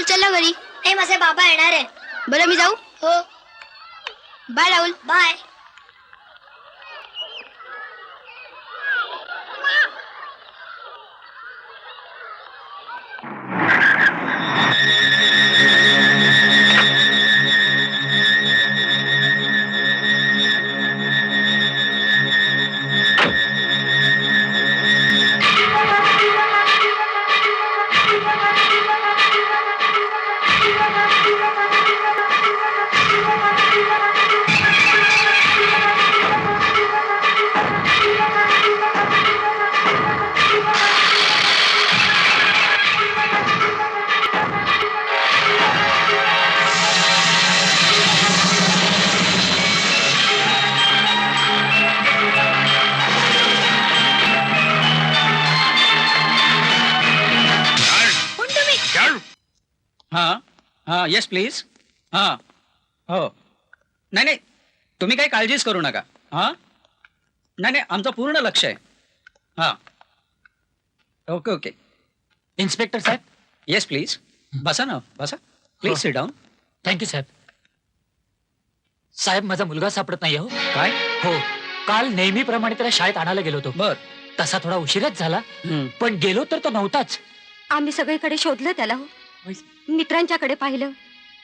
चल ना घरी. नाही माझे बाबा येणार आहे. बरं मी जाऊ. हो बाय राहुल. बाय. हां येस प्लीज. हां हो नाही नाही तुम्ही काही काळजीच करू नका. हां नाही नाही आमचं पूर्ण लक्ष आहे. हां ओके ओके. इन्स्पेक्टर साहेब. येस प्लीज बसा ना बसा प्लीज सिट डाऊन. थँक्यू साहेब. साहेब माझा मुलगा सापडत नाही हो. काय हो काल नेहमीप्रमाणे त्याला शाळेत आणायला गेलो होतो. बर तसा थोडा उशीरच झाला हं. पण गेलो तर तो नव्हताच. आम्ही सगळीकडे शोधलं त्याला हो. मित्रांच्याकडे पाहिलं,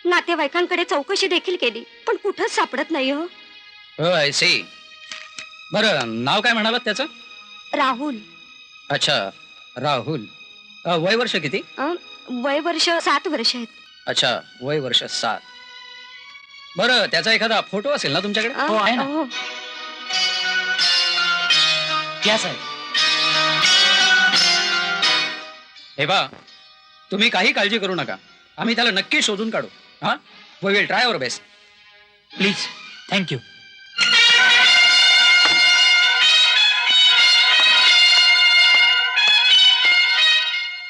नातेवाईकांकडे चौकशी देखील केली, पण कुठंच सापडत नाही हो. हो आय सी. बरं नाव काय म्हणालात त्याचं? राहुल. अच्छा राहुल. वय वर्ष किती? वय वर्ष 7 वर्ष आहेत. अच्छा वय वर्ष 7. बरं त्याचा एखादा फोटो असेल ना तुमच्याकडे? हो, आहे ना. हो. क्या साहेब. हे बा तुम्ही काही काळजी करू नका. आम्ही त्याला नक्की शोधून काढू. हां we will try our best. Please thank you.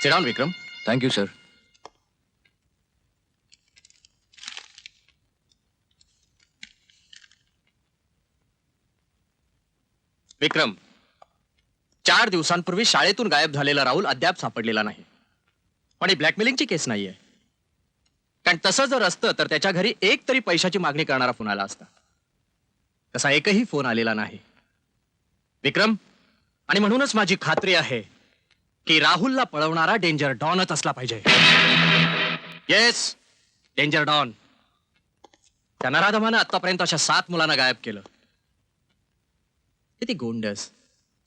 Sit down, Vikram. Thank you, sir. Vikram 4 दिवसांपूर्वी शाळेतून गायब झालेला राहुल अद्याप सापडलेला नाही. पण ही ब्लॅकमेलिंगची केस नाहीये. कारण तसं जर असतं तर त्याच्या घरी एक तरी पैशाची मागणी करणारा फोन आला असता. तसा एकही फोन आलेला नाही विक्रम. आणि म्हणूनच माझी खात्री आहे की राहुलला पळवणारा डेंजर डॉनच असला पाहिजे. Yes danger don. त्या नराधमानं आतापर्यंत अशा 7 मुलांना गायब केलं. किती गोंडस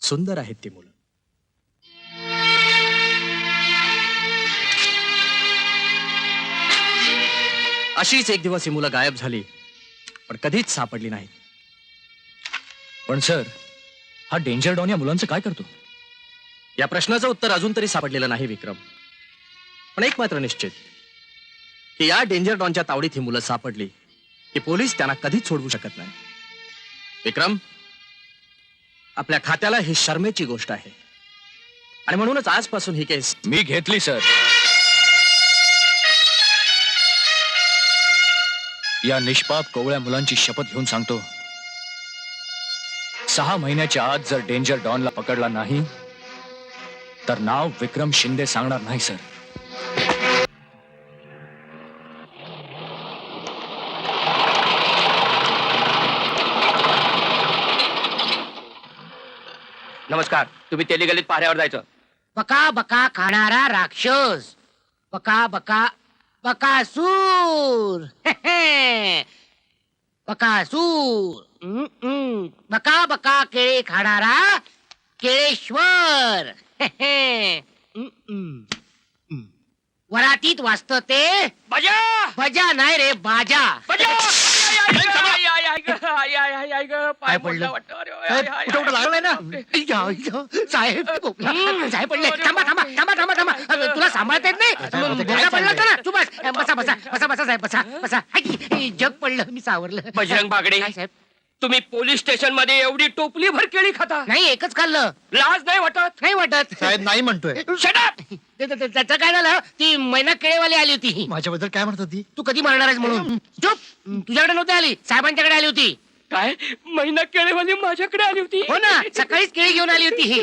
सुंदर आहेत ती मुलं. अशीच एक दिवस ही मुलं गायब झाली पण कधीच सापडली नाही. पण सर हा डेंजर डॉन या मुलांचं काय करतो? या प्रश्नाचं उत्तर अजून तरी सापडलेलं नाही विक्रम. पण एक मात्र निश्चित की या डेंजर डॉनच्या तावडीत ही मुलं सापडली की पोलीस त्यांना कधीच सोडवू शकत नाही. विक्रम आपल्या खात्याला ही शर्मेची गोष्ट आहे आणि म्हणूनच आजपासून ही केस मी घेतली सर. या निष्पाप कोवळ्या मुलांची शपथ घेऊन सांगतो 6 महिन्याच्या आत जर डेंजर डॉनला पकडला नाही तर नाव विक्रम शिंदे सांगणार नाही सर. नमस्कार. तुम्ही तेलीगलीत पाऱ्यावर जायचं. बका बका खाणारा राक्षस. बका बका बकासूर. बकासूर. बका बका केळे खाणारा केळेश्वर. वरातीत वाचत ते बजा बजा नाही रे बाजा. बजा काय पडलं? कुठं लागलाय ना साहेब. साहेब पडले. थांबा थांबा थांबा थांबा थांबा. तुला सांभाळता येत नाही. बोगदा पडला होता ना. तू बस बसा बसा बसा बसा साहेब बसा बसा. जग पडलं मी सावरलं. बजरंग बागडे काय साहेब. तुम्ही पोलीस स्टेशन मध्ये एवढी टोपली भर केळी खाता. नाही एकच खाल्लं. लाज नाही वाटत? नाही वाटत. साहेब नाही म्हणतोय. Shut up! त्याचं काय झालं. ती मैना केळेवाली आली होती. माझ्याबद्दल काय म्हणत होती? तू कधी मारणार आहेस म्हणून. चुप. तुझ्याकडे नव्हती आली. साहेबांच्याकडे आली होती. काय महिना केळेवाली माझ्याकडे आली होती हो ना सकाळीच केळी घेऊन आली होती ही.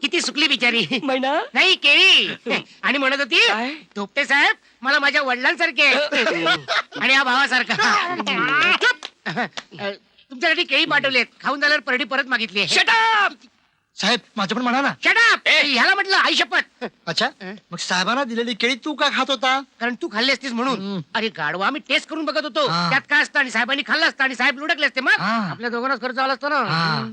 किती सुकली बिचारी महिना नाही केळी आणि म्हणत होती काय? धोपटे साहेब मला माझ्या वडिलांसारखे आणि या भावासारखा तुमच्यासाठी केळी पाठवलेत खाऊन झाल्यावर परडी परत मागितली Shut up! साहेब माझं पण म्हणा ना शटाप ह्याला म्हटलं आई शपथ अच्छा मग साहेबांना दिलेली केळी तू का खात होता कारण तू खाल्ली असतीस म्हणून अरे गाडवा आम्ही टेस्ट करून बघत होतो हा. त्यात काय असतं आणि साहेबांनी खाल्लं असतं आणि साहेब लुडकले असते मग हा. आपल्या दोघांनाच खर्च आला असतो ना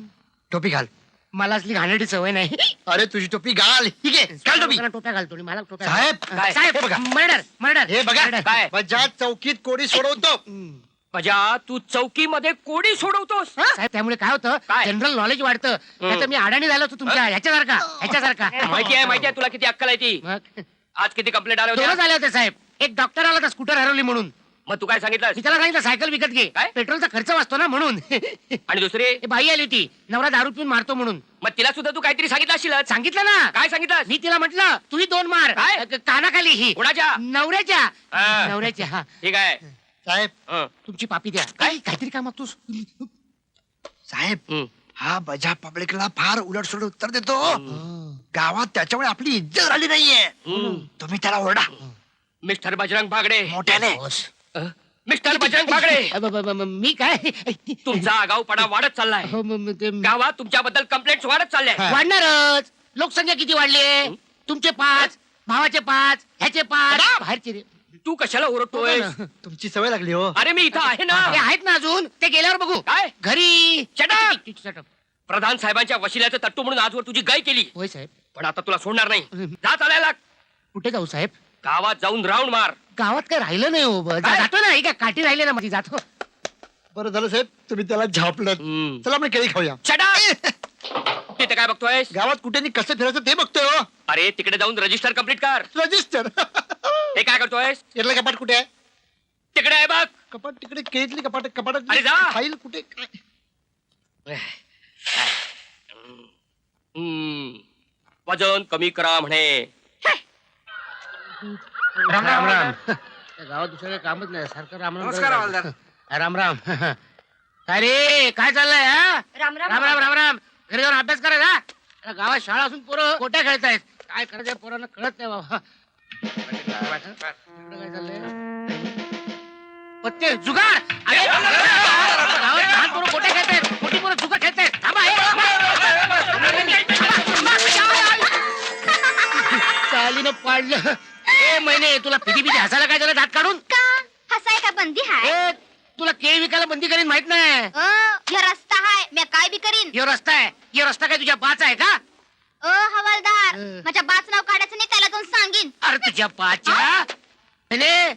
टोपी घाल मला असली घाणेरडी सवय नाही अरे तुझी टोपी घाल ठीक आहे घाल टोपी लोकांना टोप्या घालतो आणि मला टोप्या साहेब, घालतो. काय? साहेब हे बघा. मर्डर मर्डर हे बघा काय? माझ्या चौकीत कोडी सोडवतो बजा तू चौकीमध्ये कोडी सोडवतोस साहेब त्यामुळे काय होतं काय? जनरल नॉलेज वाढतं नाहीतर मी अडाणी झालो होतो तुमच्या ह्याच्यासारखा माहिती आहे तुला किती अक्कल आहे ती मग आज किती कंप्लेंट आल्या दोनच होत्या आले होते साहेब एक डॉक्टर आला होता स्कूटर हरवली म्हणून मग तू काय सांगितलं मी त्याला सांगितलं सायकल विकत घे काय? पेट्रोलचा खर्च वाचतो ना म्हणून आणि दुसरी हे बाई आली होती नवरा दारू पिऊन मारतो म्हणून मग तिला सुद्धा तू काहीतरी सांगितलं असशील सांगितलं ना काय सांगितलं मी तिला म्हटलं तुम्ही 2 मार काय? कानाखाली ही कोणाच्या नवऱ्याच्या हा. नवऱ्याच्या हा ठीक आहे साहेब हं. तुमची पापी द्या काय काहीतरी काय मागतोस साहेब हं. हा बजा पब्लिकला फार उलटसुलट उत्तर देतो गावात त्याच्यामुळे आपली इज्जत राहिली नाहीये तुम्ही त्याला ओरडा मिस्टर बजरंग बागडे मोठ्याने मिस्टर बजरंग बागडे मी काय तुमचा आगाऊपणा वाढत चाललाय हो, ते गावात तुमच्याबद्दल कंप्लेंट वाढत चालल्या वाढणारच लोकसंख्या किती वाढली तुमचे 5 भावाचे 5 ह्याचे 5 बाहेरचे रे. तू कशाला ओरडतोय तुमची सवय लागली हो अरे मी इथं आहे ना ते आहेत ना अजून ते गेल्यावर बघू काय? घरी Shut up! Shut up. प्रधान साहेबांच्या वशिल्याचं तट्टू म्हणून आजवर तुझी गाय केली होय साहेब पण आता तुला सोडणार नाही जा चालायला कुठे जाऊ साहेब गावात जाऊन राऊंड मार गावात काय राहिलं नाही हो काय? जातो ना ही काय काठी राहिले ना माझी जातो बरं झालं साहेब तुम्ही त्याला झापलं हम्म. चला आपण केळी खाऊया Shut up! तिथे काय बघतोयस गावात कुठे आणि कसं फिरायचं ते बघतोय हो अरे तिकडे जाऊन रजिस्टर कम्प्लीट कर रजिस्टर हे काय करतोयस यातलं कपाट कुठे आहे तिकडे आहे बघ कपाट तिकडे केळीतली कपाट अरे कपाटात जा. फाईल कुठे काय वजन कमी करा म्हणे राम राम राम त्या गावात दुसरं काही कामच नाही सारखं राम राम नमस्कार, हवालदार. राम राम काय रे काय चाललंय हा राम राम राम राम राम राम घरी जाऊन अभ्यास करायचा आता गावात शाळा असून पोरं कोट्या खेळतायत काय करायचं पोरांना कळत नाही बाबा इकडं काय चाललंय पत्ते जुगार अरे, गावात लहान पोरं कोट्या खेळतायत मोठी पोरं जुगार खेळतायत थांबा हे, चालीनं पाडलं ए महिने तुला पिटी पिटी हसायला काय झालं दात काढून हसाय का बंदी हाय ए तुला केळी विकायला बंदी करीन माहित नाही ह्यो रस्ता हाय मी काय बी करीन यो रस्ता आहे यो रस्ता काय तुझ्या बाचा आहे का हवालदार माझ्या बाच नाव काढायचं नाही त्याला जाऊन सांगीन अरे तुझ्या बाच्या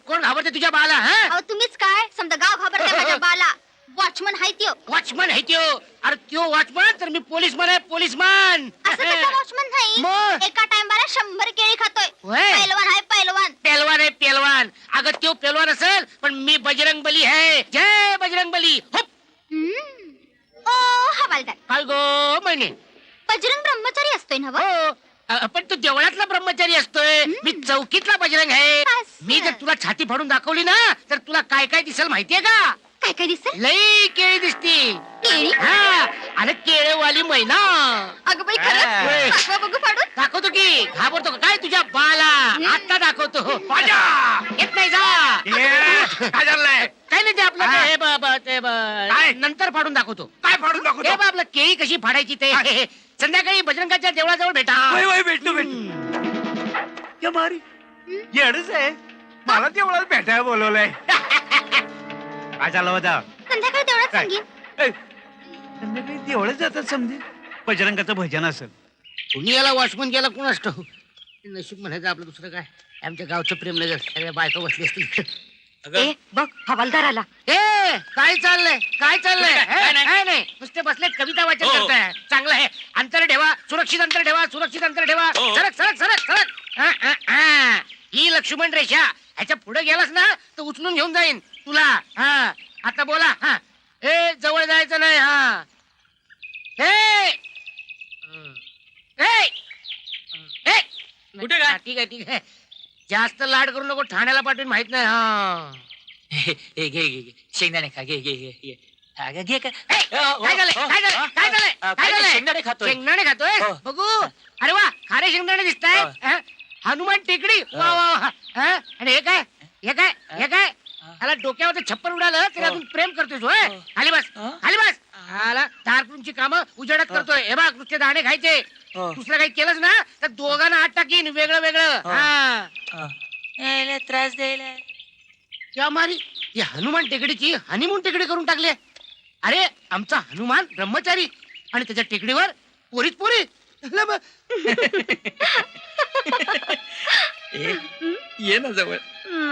कोण घाबरते तुझ्या बाला हा अहो तुम्हीच काय समजा गाव घाबरते माझ्या बाला वॉचमन हाय त्यो वॉचमन आहे त्यो अरे त्यो वॉचमन तर मी पोलीसमन आहे पोलीसमन असं कसं वॉचमन नाही मग? एका टाइमला 100 केळी खातोय होय. पैलवान हाय पैलवान पेलवान आहे पेलवान अगं त्यो पेलवान असेल पण मी बजरंग बली आहे जय बजरंग बली हुप ओ हवालदार काय गो महिने बजरंग ब्रह्मचारी असतोय ना हो पण तू देवळातला ब्रह्मचारी असतोय मी चौकीतला बजरंग आहे असं. मी जर तुला छाती फाडून दाखवली ना तर तुला काय काय दिसेल माहितीये का काय काय दिसत लई केळी दिसतील केळी हा आणि केळेवाली मैना अगं बाई होय. खरंच दाखवा बघू फाडून दाखवतो की घाबरतो का काय तुझ्या बाला आता दाखवतो माझ्या येत नाही जा काय झालंय काय नाही ते आपलं ते हे काय नंतर फाडून दाखवतो काय फाडून हे दाखवतो बा आपलं केळी कशी फाडायची ते संध्याकाळी बजरंगाच्या देवळाजवळ भेटा वय वय भेटतो भेटतो या मारी येडच आहे मला तेवढं भेटायला बोलवलंय काय झालं होता संध्याकाळी तेवढंच काय? सांगीन संध्याकाळी तेवढंच जातात समजे बजरंगाचं भजन असेल कुणी याला वॉचमन केला कोण असतो नशीब म्हणायचं आपलं दुसरं काय आमच्या गावचं प्रेम नगर सगळ्या बायका बसली असतील ए बघ हवालदार आला ए काय चाललंय काय चाललंय काय नाही. काय नाही नुसते बसले कविता वाचन हो. करताय चांगलं आहे अंतर ठेवा सुरक्षित अंतर ठेवा सुरक्षित अंतर ठेवा हो. सरक सरक सरक सरक ही लक्ष्मण रेषा ह्याच्या पुढे गेलास ना तर उचलून घेऊन जाईन तुला हा आता बोला हा ए जवळ जायचं नाही हा ए ए ए कुठे काय? हा, ठीक आहे ठीक आहे जास्त लाड करू नको ठाण्याला पाठवून माहित नाही हा घे घे घे शेंगदाणे खा घे घे घे घे अगं, घे काय काय झालंय काय झालंय काय झालंय काय झालंय शेंगदाणे खातोय शेंगदाणे खातोय हो. बघू अरे वा खारे शेंगदाणे दिसतायत हनुमान टेकडी वा वा वा. आणि हे काय हे काय हे काय त्याला डोक्यावर छप्पर उडालं तरी अजून प्रेम करतोय होय खाली बस खाली बस आला दारकुंची कामं उजेडात करतोय हे बघ नुसते दाणे खायचे दुसरं काही केलंच ना तर दोघांना हात टाकीन वेगळं वेगळं हा त्रास द्यायला क्या मारी ही हनुमान टेकडीची हनीमून टेकडी करून टाकली आहे. अरे आमचा हनुमान ब्रह्मचारी आणि त्याच्या टेकडीवर पोरीच पोरी ल मग. ये ना जवळ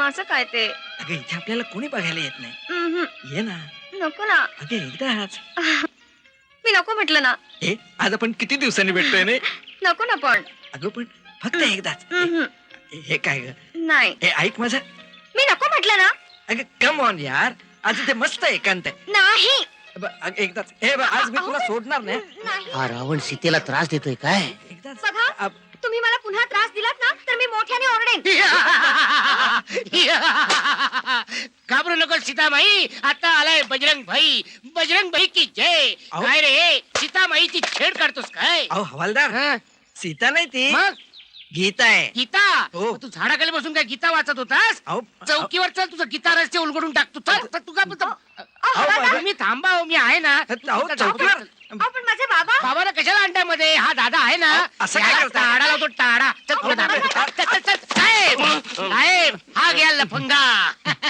असं काय ते अगं इथे आपल्याला कोणी बघायला येत नाही ये ना नको ना अगं एकदाच मी नको म्हटलं ना हे आज आपण किती दिवसांनी भेटतोय नाही नको ना पण अगं पण फक्त एकदाच हे काय ग नाही हे ऐक माझं मी नको म्हटलं ना अगं कम ऑन यार आज इथे मस्त एकांत आहे नाही अगं, एकदाच हे बघ, आज मी तुला सोडणार नाही नाही हा रावण सीतेला त्रास देतोय काय एकदाच बघा तुम्ही मला पुन्हा त्रास दिलात ना तर मी मोठ्याने ओरडेन घाबरू नको सीतामाई आता आलाय बजरंग भाई की जय अहो. काय रे सीतामाईची छेड काढतोस काय अहो हवालदार हं? सीता नाही ती मग गीता आहे गीता हो. मग तू झाडाखाली बसून काय गीता वाचत होतास अहो चौकीवर चल तुझं गीता रस्ते उलगडून टाकतो चल चल, तू का बाबा. मी थांबा हो, मी आहे ना अहो, चल, चौकीवर. चल. पण माझे बाबा बाबाला कशाला अंड्यामध्ये हा दादा आहे ना अहो, असं काय याला करताय? टाळा लावतो टाळा चल, पुढे दाबा. चल, चल, चल. साहेब साहेब हा घ्या लफंगा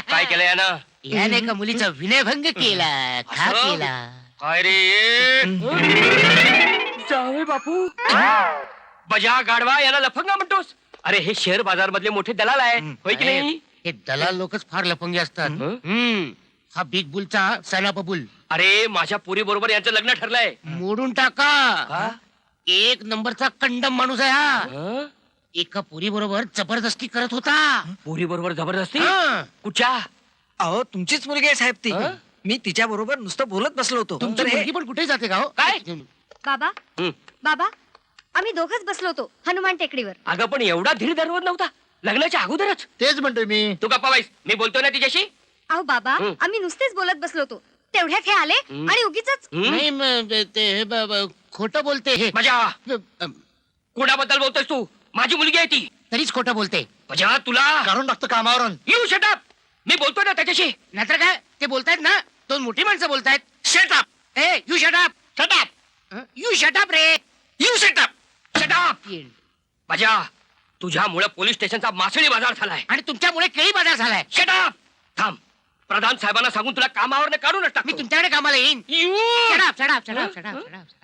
काय केलं यानं याने एका मुलीचा विनयभंग केला का असं? केला काय रे जावे बापू बजा गाडवा याला लफंगा म्हणतोस अरे हे शेअर बाजार मधले मोठे दलाल आहे होय की नाही हे दलाल लोकच फार लफंगे असतात हा बिग बुलचा सनाप बुल अरे माझ्या पुरी बरोबर यांचं लग्न ठरलंय मोडून टाका एक नंबरचा कंडम माणूस आहे हा एका पुरी बरोबर जबरदस्ती करत होता पुरी बरोबर जबरदस्ती हं. कुठच्या अहो तुमचीच मुलगी आहे साहेब ती मी तिच्या बरोबर नुसतं बोलत बसलो होतो तुमची तर हे- मुलगी पण कुठे जाते का हो? काय? बाबा हं. बाबा आम्ही दोघच बसलो होतो हनुमान टेकडीवर अगं पण एवढा धीर धरवत नव्हता लग्नाच्या अगोदरच तेच म्हणतोय मी तू गप्पा बाईस मी बोलतोय ना तिच्याशी अहो बाबा हं. आम्ही नुसतेच बोलत बसलो होतो तेवढ्यात हे आले हं. आणि उगीच नाही ते हे खोटं बोलते हे माझ्या अ, कोणाबद्दल बोलतोयस तू माझी मुलगी आहे ती तरीच खोटं बोलते माझ्या तुला काढून टाकतो कामावरून येऊ शटअप मी बोलतोय ना त्याच्याशी नाहीतर काय ते बोलतायत ना दोन मोठी माणसं बोलतायत शटअप ए you shut up shut up you shut up रे येऊ शटअप शटअप माझ्या तुझ्यामुळे पोलीस स्टेशनचा मासळी बाजार झालाय आणि तुमच्यामुळे केळी बाजार झालाय शटअप थांब प्रधान साहेबांना सांगून तुला कामावर काढूनच मी टाकतो तुमच्याकडे कामाला येईन येऊ. Shut up shut up shut up shut up shut up